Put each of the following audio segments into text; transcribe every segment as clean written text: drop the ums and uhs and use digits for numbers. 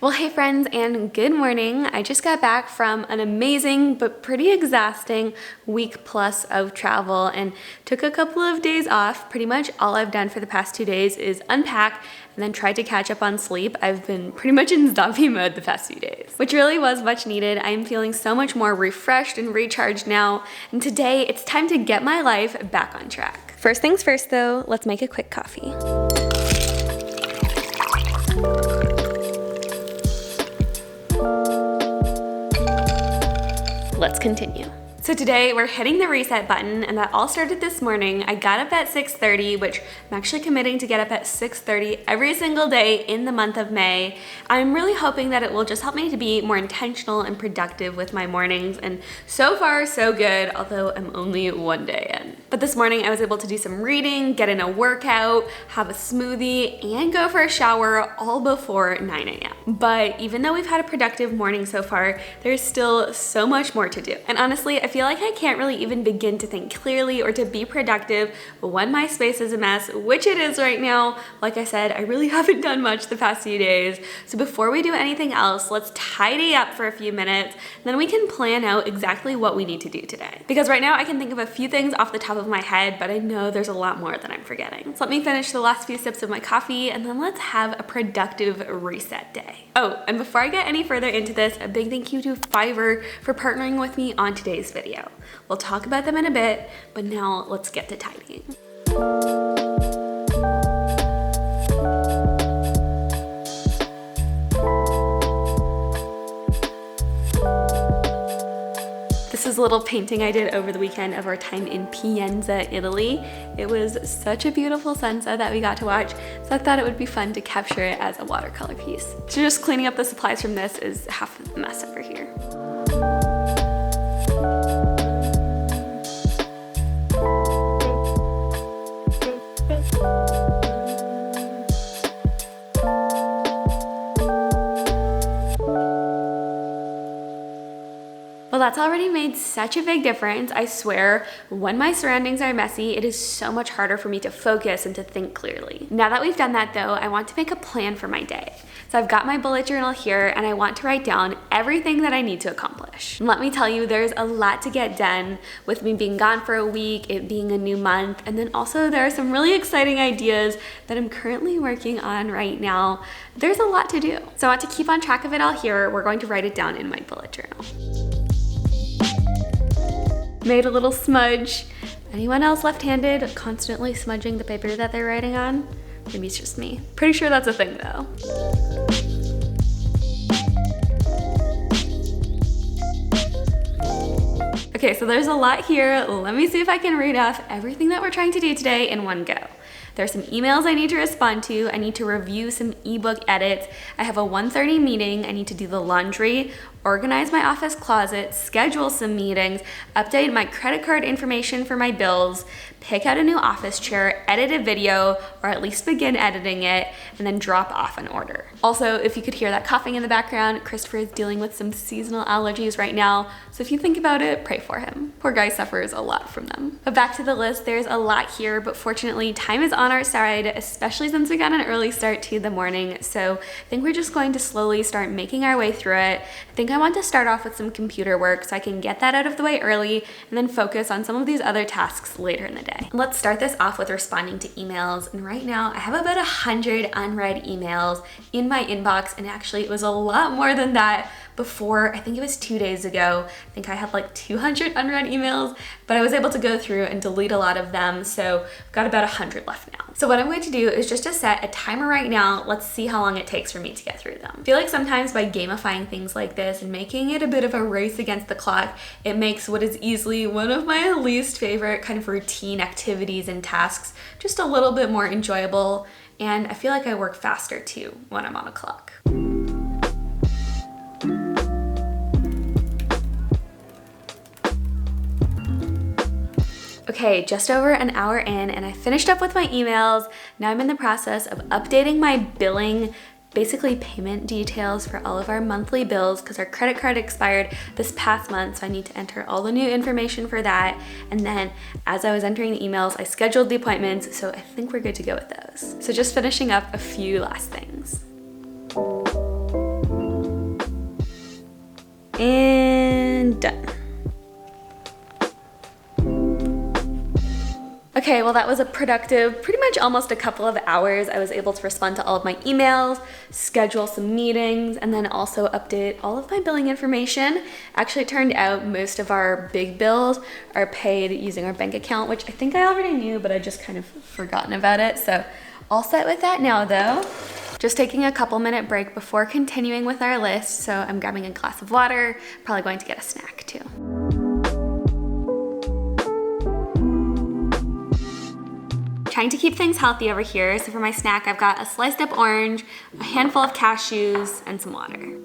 Well, hey friends, and good morning. I just got back from an amazing but pretty exhausting week plus of travel and took a couple of days off. Pretty much all I've done for the past 2 days is unpack and then tried to catch up on sleep. I've been pretty much in zombie mode the past few days, which really was much needed. I am feeling so much more refreshed and recharged now, and today it's time to get my life back on track. First things first though, let's make a quick coffee. Let's continue. So today we're hitting the reset button, and that all started this morning. I got up at 6:30, which I'm actually committing to get up at 6:30 every single day in the month of May. I'm really hoping that it will just help me to be more intentional and productive with my mornings, and so far so good, although I'm only one day in. But this morning I was able to do some reading, get in a workout, have a smoothie, and go for a shower all before 9 a.m. But even though we've had a productive morning so far, there's still so much more to do. And honestly, I feel like I can't really even begin to think clearly or to be productive when my space is a mess, which it is right now. Like I said, I really haven't done much the past few days. So before we do anything else, let's tidy up for a few minutes, and then we can plan out exactly what we need to do today. Because right now I can think of a few things off the top of my head, but I know there's a lot more that I'm forgetting. So let me finish the last few sips of my coffee, and then let's have a productive reset day. Oh, and before I get any further into this, a big thank you to Fiverr for partnering with me on today's video. We'll talk about them in a bit, but now let's get to tidying. This is a little painting I did over the weekend of our time in Pienza, Italy. It was such a beautiful sunset that we got to watch, so I thought it would be fun to capture it as a watercolor piece. So just cleaning up the supplies from this is half of the mess over here. Well, that's already made such a big difference. I swear, when my surroundings are messy, it is so much harder for me to focus and to think clearly. Now that we've done that though, I want to make a plan for my day. So I've got my bullet journal here, and I want to write down everything that I need to accomplish. And let me tell you, there's a lot to get done with me being gone for a week, it being a new month, and then also there are some really exciting ideas that I'm currently working on right now. There's a lot to do. So I want to keep on track of it all here. We're going to write it down in my bullet journal. Made a little smudge. Anyone else left-handed constantly smudging the paper that they're writing on? Maybe it's just me. Pretty sure that's a thing though. Okay, so there's a lot here. Let me see if I can read off everything that we're trying to do today in one go. There's some emails I need to respond to. I need to review some ebook edits. I have a 1:30 meeting. I need to do the laundry, organize my office closet, schedule some meetings, update my credit card information for my bills, pick out a new office chair, edit a video, or at least begin editing it, and then drop off an order. Also, if you could hear that coughing in the background, Christopher is dealing with some seasonal allergies right now, so if you think about it, pray for him. Poor guy suffers a lot from them. But back to the list, there's a lot here, but fortunately, time is on our side, especially since we got an early start to the morning, so I think we're just going to slowly start making our way through it. I think I want to start off with some computer work so I can get that out of the way early and then focus on some of these other tasks later in the day. Let's start this off with responding to emails, and right now I have about 100 unread emails in my inbox, and actually it was a lot more than that before. I think it was 2 days ago. I think I had like 200 unread emails, but I was able to go through and delete a lot of them, so I've got about 100 left now. So what I'm going to do is just to set a timer right now. Let's see how long it takes for me to get through them. I feel like sometimes by gamifying things like this and making it a bit of a race against the clock, it makes what is easily one of my least favorite kind of routine activities and tasks just a little bit more enjoyable, and I feel like I work faster too when I'm on a clock. Okay, just over an hour in, and I finished up with my emails. Now I'm in the process of updating my billing, basically payment details for all of our monthly bills, because our credit card expired this past month, so I need to enter all the new information for that. And then as I was entering the emails, I scheduled the appointments, so I think we're good to go with those. So just finishing up a few last things. And done. Okay, well that was a productive, pretty much almost a couple of hours. I was able to respond to all of my emails, schedule some meetings, and then also update all of my billing information. Actually, it turned out most of our big bills are paid using our bank account, which I think I already knew, but I just kind of forgotten about it. So all set with that now though. Just taking a couple minute break before continuing with our list. So I'm grabbing a glass of water, probably going to get a snack too. Trying to keep things healthy over here. So for my snack, I've got a sliced up orange, a handful of cashews, and some water.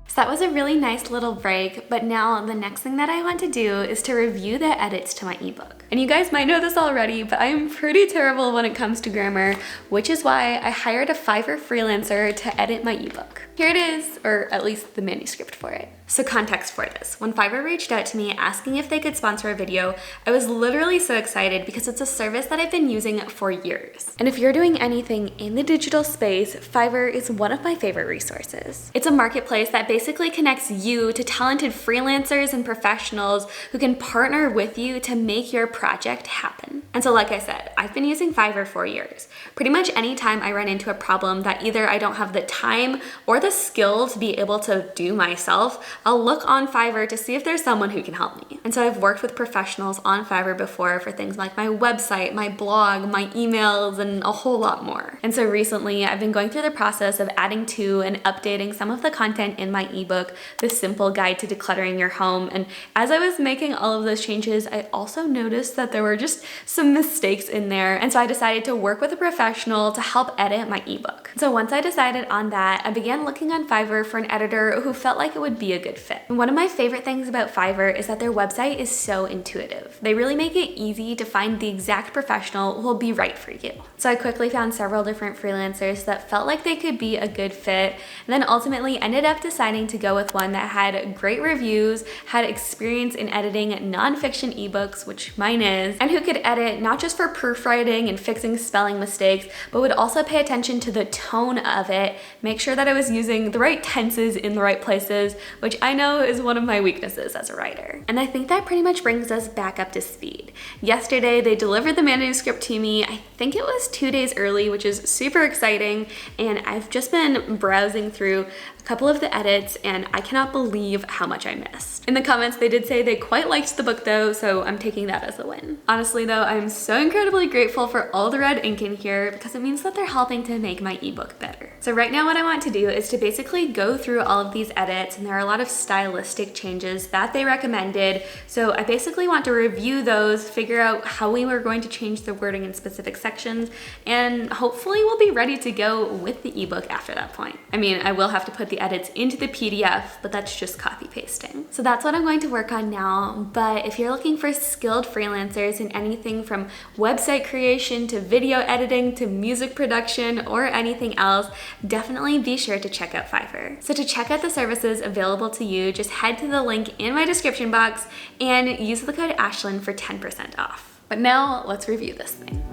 So that was a really nice little break, but now the next thing that I want to do is to review the edits to my ebook. And you guys might know this already, but I am pretty terrible when it comes to grammar, which is why I hired a Fiverr freelancer to edit my ebook. Here it is, or at least the manuscript for it. So context for this. When Fiverr reached out to me asking if they could sponsor a video, I was literally so excited because it's a service that I've been using for years. And if you're doing anything in the digital space, Fiverr is one of my favorite resources. It's a marketplace that basically connects you to talented freelancers and professionals who can partner with you to make your project happen. And so like I said, I've been using Fiverr for years. Pretty much anytime I run into a problem that either I don't have the time or the skill to be able to do myself, I'll look on Fiverr to see if there's someone who can help me. And so I've worked with professionals on Fiverr before for things like my website, my blog, my emails, and a whole lot more. And so recently I've been going through the process of adding to and updating some of the content in my ebook, The Simple Guide to Decluttering Your Home. And as I was making all of those changes, I also noticed that there were just some mistakes in there. And so I decided to work with a professional to help edit my ebook. So once I decided on that, I began looking on Fiverr for an editor who felt like it would be a good fit. And one of my favorite things about Fiverr is that their website is so intuitive. They really make it easy to find the exact professional who will be right for you. So I quickly found several different freelancers that felt like they could be a good fit, and then ultimately ended up deciding to go with one that had great reviews, had experience in editing nonfiction ebooks, which mine is, and who could edit not just for proofwriting and fixing spelling mistakes, but would also pay attention to the tone of it, make sure that I was using the right tenses in the right places, which I know is one of my weaknesses as a writer. And I think that pretty much brings us back up to speed. Yesterday, they delivered the manuscript to me. I think it was 2 days early, which is super exciting. And I've just been browsing through a couple of the edits and I cannot believe how much I missed. In the comments, they did say they quite liked the book though, so I'm taking that as a win. Honestly though, I'm so incredibly grateful for all the red ink in here because it means that they're helping to make my ebook better. So right now what I want to do is to basically go through all of these edits, and there are a lot of stylistic changes that they recommended. So I basically want to review those, figure out how we were going to change the wording in specific sections, and hopefully we'll be ready to go with the ebook after that point. I mean, I will have to put the edits into the PDF, but that's just copy pasting. So that's what I'm going to work on now. But if you're looking for skilled freelancers in anything from website creation to video editing to music production or anything else, definitely be sure to check out Fiverr. So to check out the services available to you, just head to the link in my description box and use the code Ashlynne for 10% off. But now let's review this thing.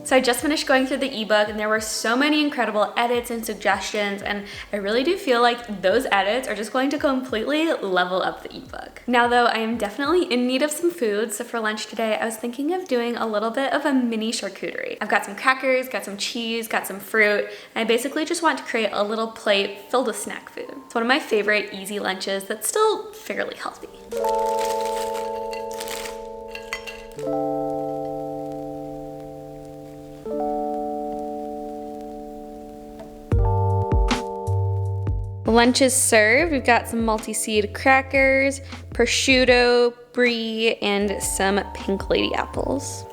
So I just finished going through the ebook and there were so many incredible edits and suggestions, and I really do feel like those edits are just going to completely level up the ebook. Now though, I am definitely in need of some food, so for lunch today I was thinking of doing a little bit of a mini charcuterie. I've got some crackers, got some cheese, got some fruit, and I basically just want to create a little plate filled with snack food. It's one of my favorite easy lunches that's still fairly healthy. Lunch is served. We've got some multi-seed crackers, prosciutto, brie, and some pink lady apples.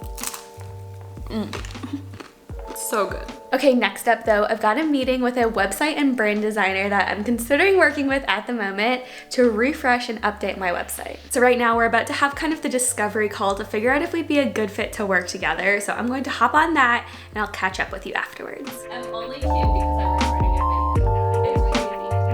It's so good. Okay, next up though, I've got a meeting with a website and brand designer that I'm considering working with at the moment to refresh and update my website. So right now we're about to have kind of the discovery call to figure out if we'd be a good fit to work together. So I'm going to hop on that and I'll catch up with you afterwards. I'm only cute because I'm recording a video.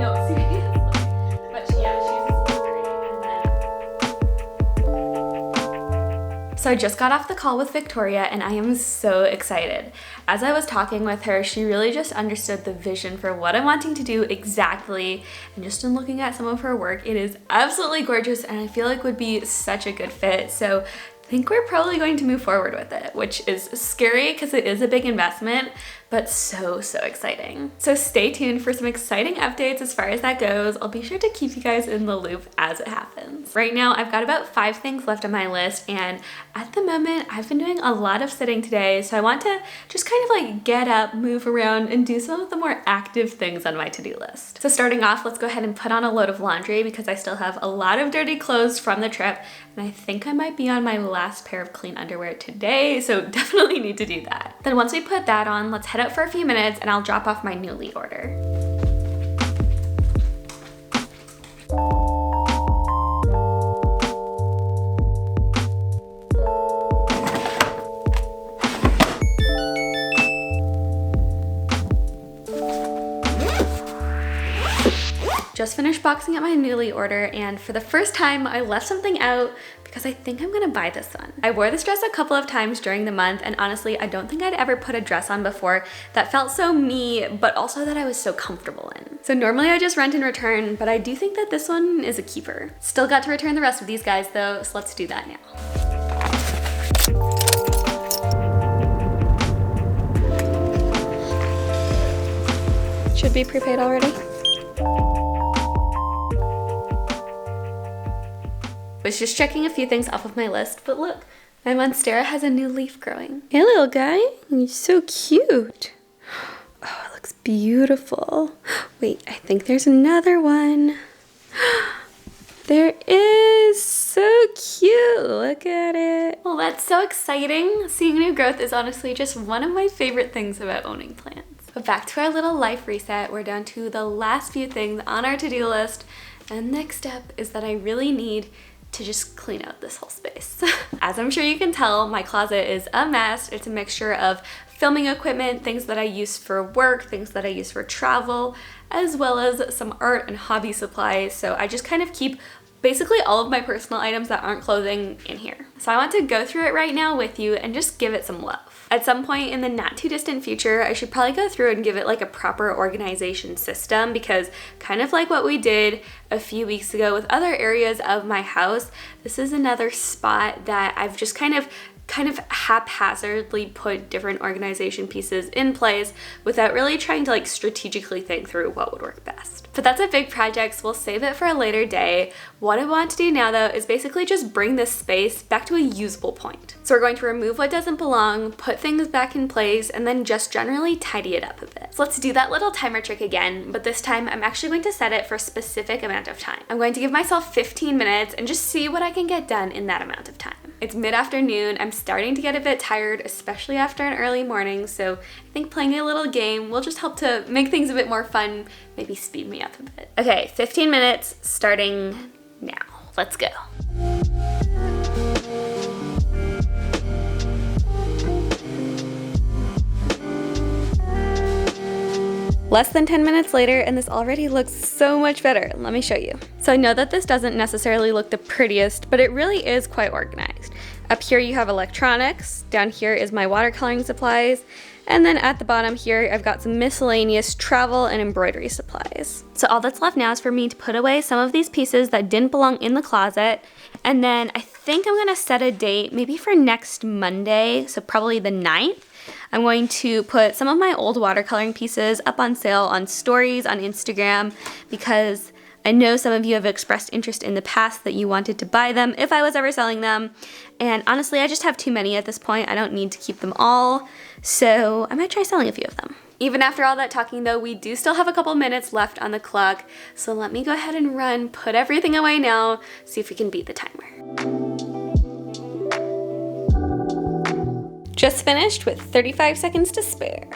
So I just got off the call with Victoria and I am so excited. As I was talking with her, she really just understood the vision for what I'm wanting to do exactly. And just in looking at some of her work, it is absolutely gorgeous and I feel like would be such a good fit. So I think we're probably going to move forward with it, which is scary because it is a big investment, but so exciting. So stay tuned for some exciting updates as far as that goes. I'll be sure to keep you guys in the loop as it happens. Right now, I've got about 5 things left on my list, and at the moment, I've been doing a lot of sitting today, so I want to just kind of like get up, move around, and do some of the more active things on my to-do list. So starting off, let's go ahead and put on a load of laundry because I still have a lot of dirty clothes from the trip, and I think I might be on my last pair of clean underwear today, so definitely need to do that. Then once we put that on, let's head out for a few minutes and I'll drop off my Nuuly order. Just finished boxing up my Nuuly order, and for the first time I left something out because I think I'm gonna buy this one. I wore this dress a couple of times during the month, and honestly I don't think I'd ever put a dress on before that felt so me, but also that I was so comfortable in. So normally I just rent and return, but I do think that this one is a keeper. Still got to return the rest of these guys though, so let's do that now. Should be prepaid already. Was just checking a few things off of my list, but look, my monstera has a new leaf growing. Hey little guy, you're so cute. Oh, it looks beautiful. Wait, I think there's another one. There is, so cute, look at it. Well, that's so exciting. Seeing new growth is honestly just one of my favorite things about owning plants. But back to our little life reset, we're down to the last few things on our to-do list, and next step is that I really need to just clean out this whole space. As I'm sure you can tell, my closet is a mess. It's a mixture of filming equipment, things that I use for work, things that I use for travel, as well as some art and hobby supplies. So I just kind of keep basically all of my personal items that aren't clothing in here. So I want to go through it right now with you and just give it some love. At some point in the not too distant future, I should probably go through and give it like a proper organization system, because kind of like what we did a few weeks ago with other areas of my house, this is another spot that I've just kind of haphazardly put different organization pieces in place without really trying to like strategically think through what would work best. But that's a big project, so we'll save it for a later day. What I want to do now though is basically just bring this space back to a usable point. So we're going to remove what doesn't belong, put things back in place, and then just generally tidy it up a bit. So let's do that little timer trick again, but this time I'm actually going to set it for a specific amount of time. I'm going to give myself 15 minutes and just see what I can get done in that amount of time. It's mid-afternoon, I'm starting to get a bit tired, especially after an early morning, so I think playing a little game will just help to make things a bit more fun, maybe speed me up a bit. Okay, 15 minutes starting now. Let's go. Less than 10 minutes later, and this already looks so much better. Let me show you. So I know that this doesn't necessarily look the prettiest, but it really is quite organized. Up here you have electronics, down here is my watercoloring supplies, and then at the bottom here I've got some miscellaneous travel and embroidery supplies. So all that's left now is for me to put away some of these pieces that didn't belong in the closet, and then I think I'm gonna set a date maybe for next Monday, so probably the 9th. I'm going to put some of my old watercoloring pieces up on sale on stories on Instagram, because I know some of you have expressed interest in the past that you wanted to buy them if I was ever selling them. And honestly, I just have too many at this point. I don't need to keep them all. So I might try selling a few of them. Even after all that talking though, we do still have a couple minutes left on the clock. So let me go ahead and run, put everything away now, see if we can beat the timer. Just finished with 35 seconds to spare.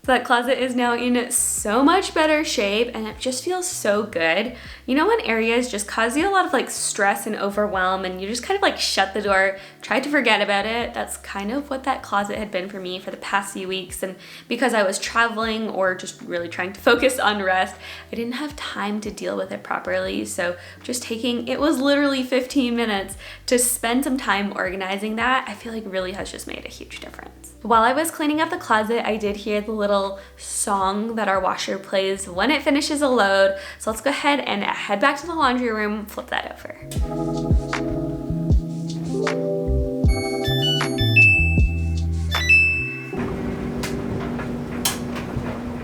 So that closet is now in so much better shape and it just feels so good. You know when areas just cause you a lot of like stress and overwhelm and you just kind of like shut the door, try to forget about it? That's kind of what that closet had been for me for the past few weeks, and because I was traveling or just really trying to focus on rest, I didn't have time to deal with it properly. So it was literally 15 minutes to spend some time organizing that, I feel like really has just made a huge difference. While I was cleaning up the closet, I did hear the little song that our washer plays when it finishes a load. So let's go ahead and head back to the laundry room, flip that over.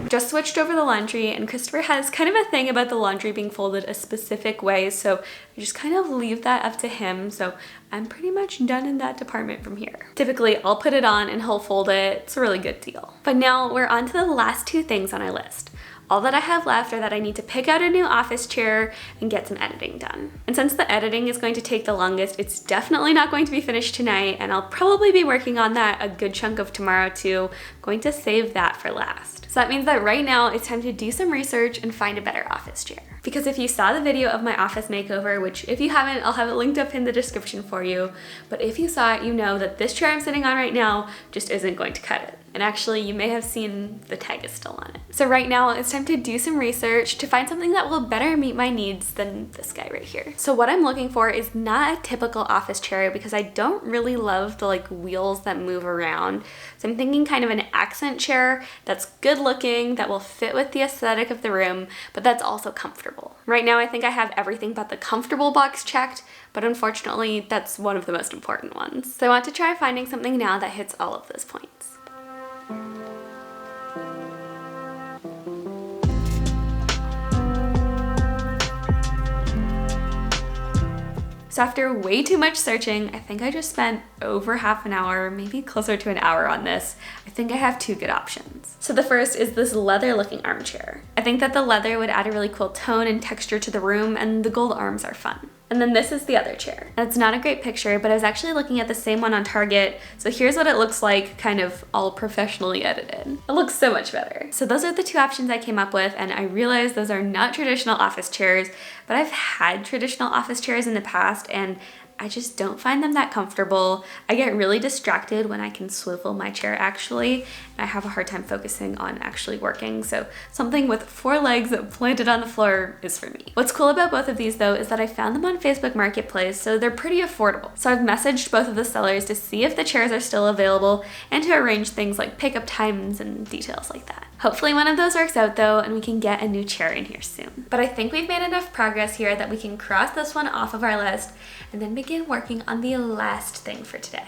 Just switched over the laundry, and Christopher has kind of a thing about the laundry being folded a specific way, so I just kind of leave that up to him. So I'm pretty much done in that department from here. Typically, I'll put it on and he'll fold it. It's a really good deal. But now we're on to the last two things on our list. All that I have left are that I need to pick out a new office chair and get some editing done. And since the editing is going to take the longest, it's definitely not going to be finished tonight, and I'll probably be working on that a good chunk of tomorrow too. I'm going to save that for last. So that means that right now it's time to do some research and find a better office chair. Because if you saw the video of my office makeover, which if you haven't, I'll have it linked up in the description for you, but if you saw it, you know that this chair I'm sitting on right now just isn't going to cut it. And actually, you may have seen the tag is still on it. So right now, it's time to do some research to find something that will better meet my needs than this guy right here. So what I'm looking for is not a typical office chair because I don't really love the like wheels that move around. So I'm thinking kind of an accent chair that's good looking, that will fit with the aesthetic of the room, but that's also comfortable. Right now, I think I have everything but the comfortable box checked, but unfortunately, that's one of the most important ones. So I want to try finding something now that hits all of those points. So after way too much searching, I think I just spent over half an hour, maybe closer to an hour on this. I think I have two good options. So the first is this leather looking armchair. I think that the leather would add a really cool tone and texture to the room, and the gold arms are fun. And then this is the other chair. And it's not a great picture, but I was actually looking at the same one on Target. So here's what it looks like, kind of all professionally edited. It looks so much better. So those are the two options I came up with, and I realized those are not traditional office chairs, but I've had traditional office chairs in the past, and I just don't find them that comfortable. I get really distracted when I can swivel my chair actually, and I have a hard time focusing on actually working. So something with 4 legs planted on the floor is for me. What's cool about both of these though is that I found them on Facebook Marketplace, so they're pretty affordable. So I've messaged both of the sellers to see if the chairs are still available and to arrange things like pickup times and details like that. Hopefully one of those works out though, and we can get a new chair in here soon. But I think we've made enough progress here that we can cross this one off of our list and then begin working on the last thing for today.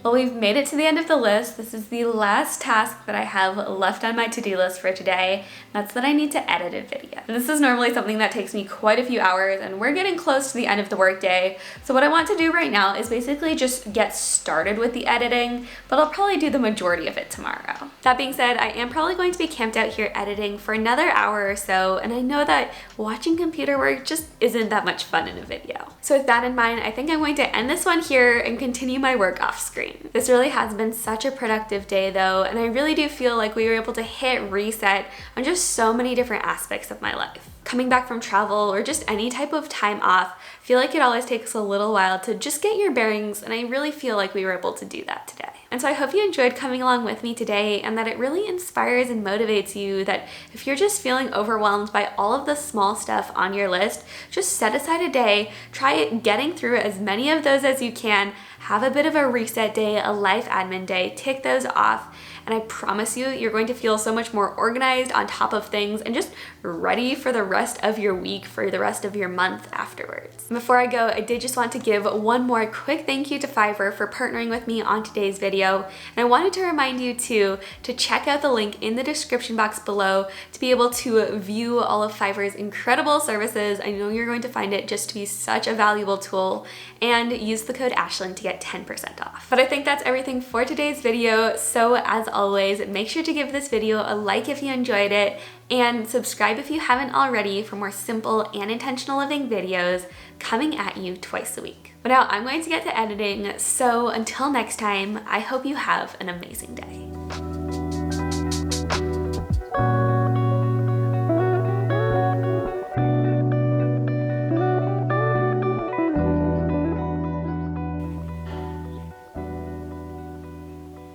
Well, we've made it to the end of the list. This is the last task that I have left on my to-do list for today. That's that I need to edit a video. And this is normally something that takes me quite a few hours, and we're getting close to the end of the workday. So what I want to do right now is basically just get started with the editing, but I'll probably do the majority of it tomorrow. That being said, I am probably going to be camped out here editing for another hour or so, and I know that watching computer work just isn't that much fun in a video. So with that in mind, I think I'm going to end this one here and continue my work off screen. This really has been such a productive day though, and I really do feel like we were able to hit reset on just so many different aspects of my life. Coming back from travel or just any type of time off, I feel like it always takes a little while to just get your bearings, and I really feel like we were able to do that today. And so I hope you enjoyed coming along with me today, and that it really inspires and motivates you that if you're just feeling overwhelmed by all of the small stuff on your list, just set aside a day, try getting through as many of those as you can, have a bit of a reset day, a life admin day, tick those off, and I promise you, you're going to feel so much more organized, on top of things, and just ready for the rest of your week, for the rest of your month afterwards. Before I go, I did just want to give one more quick thank you to Fiverr for partnering with me on today's video, and I wanted to remind you too to check out the link in the description box below to be able to view all of Fiverr's incredible services. I know you're going to find it just to be such a valuable tool, and use the code Ashlynne to get 10% off. But I think that's everything for today's video, so as always, make sure to give this video a like if you enjoyed it, and subscribe if you haven't already for more simple and intentional living videos coming at you twice a week. But now I'm going to get to editing, so until next time, I hope you have an amazing day.